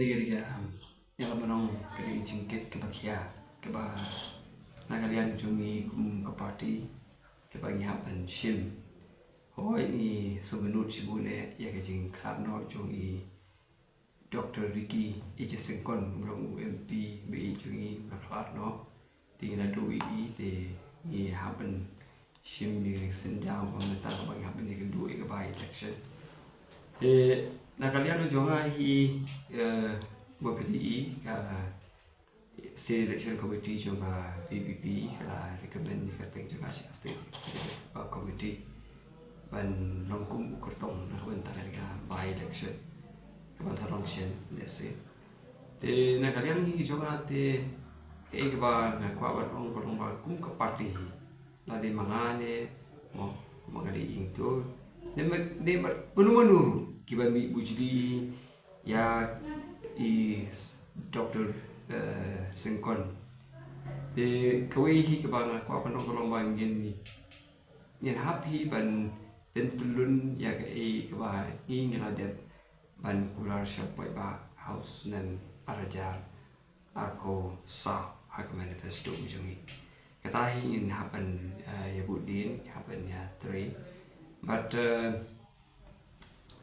ini ketiga yang menong ketiga jingkit ke bakia ke bah nakalian cumi kum ke party ke bagi hapan shim ini semenut sibune ya ke jing klarno cumi Dr. Ricky Ejasengkon merong UMP BI cumi klarno tinggal dua te ni hapan shim ni senjam pemerintah ke bagi hapan ni kedua ke baik election nakalian jonga hi BPDI ka State Election Committee jonga PPP kala recommend ni kateng jonga State Committee ban nongkum ukurtong na bentar ka by election kaban sarong sien dese te nakalian hi jonga te ke ba ngakwa ba ong kolong ba kum ka party la de mangane mo mangali ingto ne penuh kiba mi bujli ya is Dr. Sengkon de kawai hi kebang aku apa nong kolong bang ni happy ban den tulun ya ke keba ingin ada ban pular siapa ba house nan arajar arko sa hak manifesto ujungi kata hi in happen ya budin happen ya three but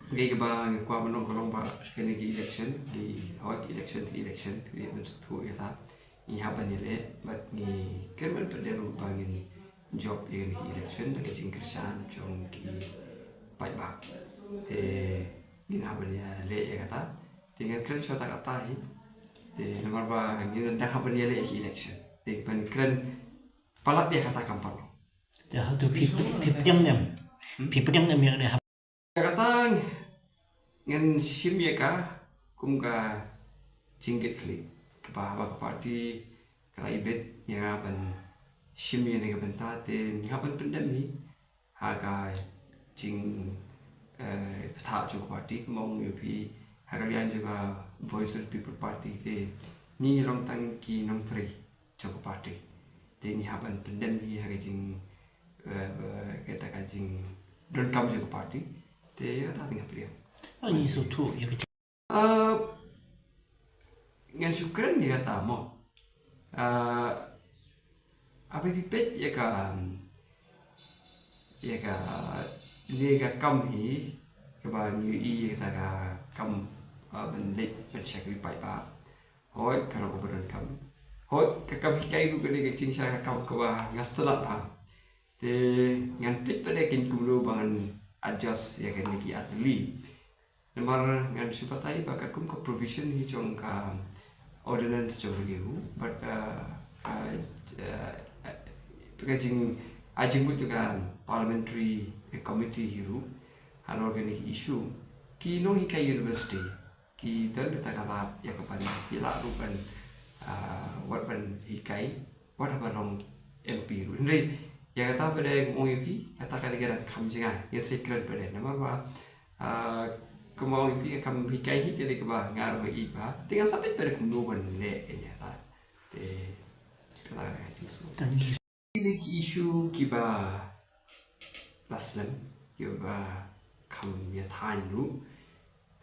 gay ba ngkwa banong kolong ba kene ki election di hot election di bentuk ya ta ni haban ile but ni kerman perderu bangin job yang ki election da jing kersan jong ki pai ba ni haban ya le ya kata dengan keren shota kata hi de nomor ba ni da haban ya le ki election de ban keren palak dia kata kampar ya tu people yang yang kata ngan sim ya ka kum ka jingkit kli ke bahwa ke party kala ibet yang apan sim ya ne benta te ngapan pendam ni haga jing peta jo party kemong yupi haga lian juga voice of people party te ni long tang ki nong three jo party te ni hapan pendam ni haga jing kata ka jing don kam jo party te ya ta tinggal beliau ini suatu ya ngan syukran dia kata mo apa pipet ya ka ni ka kam hi ka ba new i kata ka kam ben lek ben check wi pai ba hoi kana ko ben kam hoi ka kam hi kai lu ka ni ka ching sha ka kam ka ba ngastelat ba te ngan pit pada kin kulo bangan adjust ya kan ni atli nomor ngan sipatai bakat kum ko provision hi jong ka ordinance jong liu but pagajing ajing bu juga parliamentary committee hiru an organic issue ki no hi ka university ki dan ta kalat ya kapan pila rupan wat ban hi kai wat balong MP ru ndai ya kata pada OMP kata kali kam jinga ya secret pada nama ba kemau ipi kam hikai hi jadi keba ngar ba ipa tinggal sampai pada kuno ban le kenya ta te kala jisu ini isu kiba laslam kiba kam ya tan ru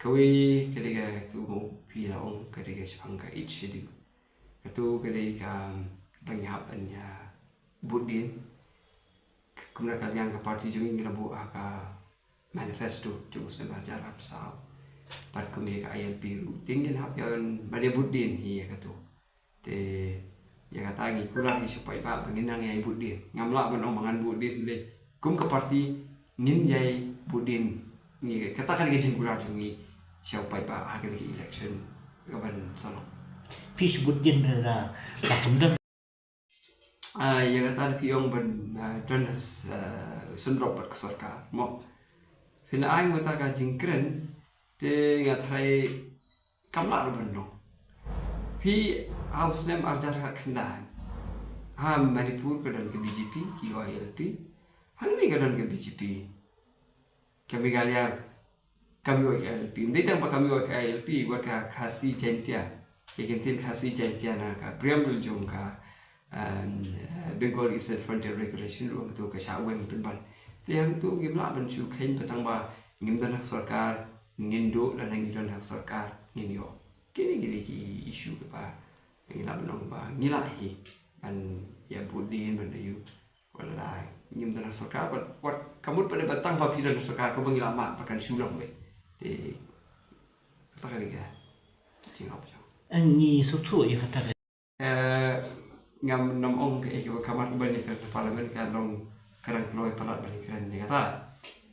kawi ketika tu mau pilaong ketika sepangka itchidu katu ketika penghapannya budin kemudian kalian ke parti juga ingin bu aka manifesto juga sebar jarap sah part kami ke ILP ru tinggal hapian pada budin hi katu te ya kata ngi kulang hi supaya ba penginang yai budin ngamla benomangan budin le kum ke parti ngin yai budin ni katakan ke jingkular jungi siapa ba akhir election kapan salon peace budin da lakumdang ya kata piong ben donas sendrop berkesorka mo fina ai mata ka jingkren te ngathai kamla benno pi house name arjar khanda ha manipur ke dan ke BJP ki YLP hang ni ke dan ke BJP kami galia kami YLP ni tang pa kami YLP buat ka khasi jentia ke kentin khasi jentia na ka preamble jong ka Bengal Eastern Frontier Regulation ruang tu ke syaweng penban liang tu gimla bencu kain petang ba ngim dan hak sarkar ngindo dan ngidon hak sarkar ngin yo kini ki isu ke pa ngilam nong ba ngilai ban ya budin ban ayu wala nyim dana sarkar wat kamut pada batang pa pidan sarkar ko bangilama pakan sulong be te pakan ga jing op jo anh ni số thu yêu kata ngam nom ong ke ke kamar ban ke parlimen ka long karang loy palat ban kran ni kata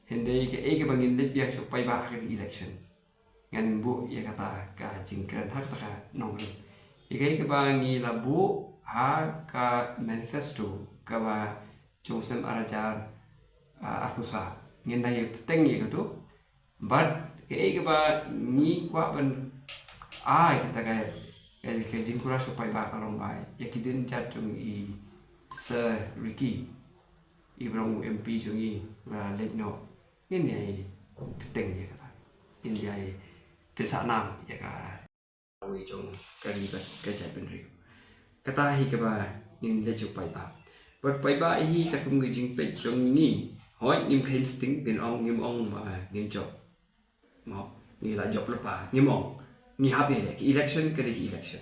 hende ke bangin let biak supaya ba akhir election ngan bu ya kata ka jingkran hak ta nong ru ke bangi la bu ha ka manifesto ka ba josem arajar akusa ngin dai peteng ye tu but ke ba ni kwa ban kita ka jingkura supaya ba kalong bai ya kidin jatung i Sir Ricky ibrong MP jungi la letno ngin ai peteng ye kata India Pesa nam ya ka awi jong karibat kajat benriu kata hi ka ba nin le chu pai ba but pai ba hi ka kum gi jing pe jong ni hoi nim khin sting bin ong nim ong ba nin job mo ni la job lo pa nim ong ni hab ye election ka de election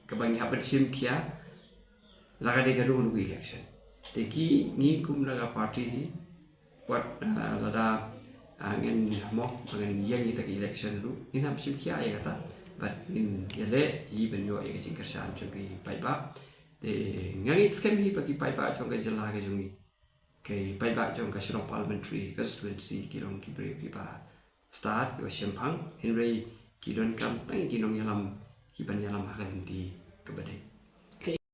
ka ba ni hab sim kia la ka de ka lu election te ki ni kum la party hi what la da ngin mo ngin yang kita ke election lu ngin ham sim kia ya kata but ngin yale hi ben yo ya jing kersan chung ki pai ba de ngani scam hi pa ki pai ba chung ka jala ka jungi ke pai ba chung ka shirong parliamentary constituency ki long ki bre ki ba start ki ba shempang henry ki don kam tang ki nong yalam ki ban yalam ha kan ti ka bade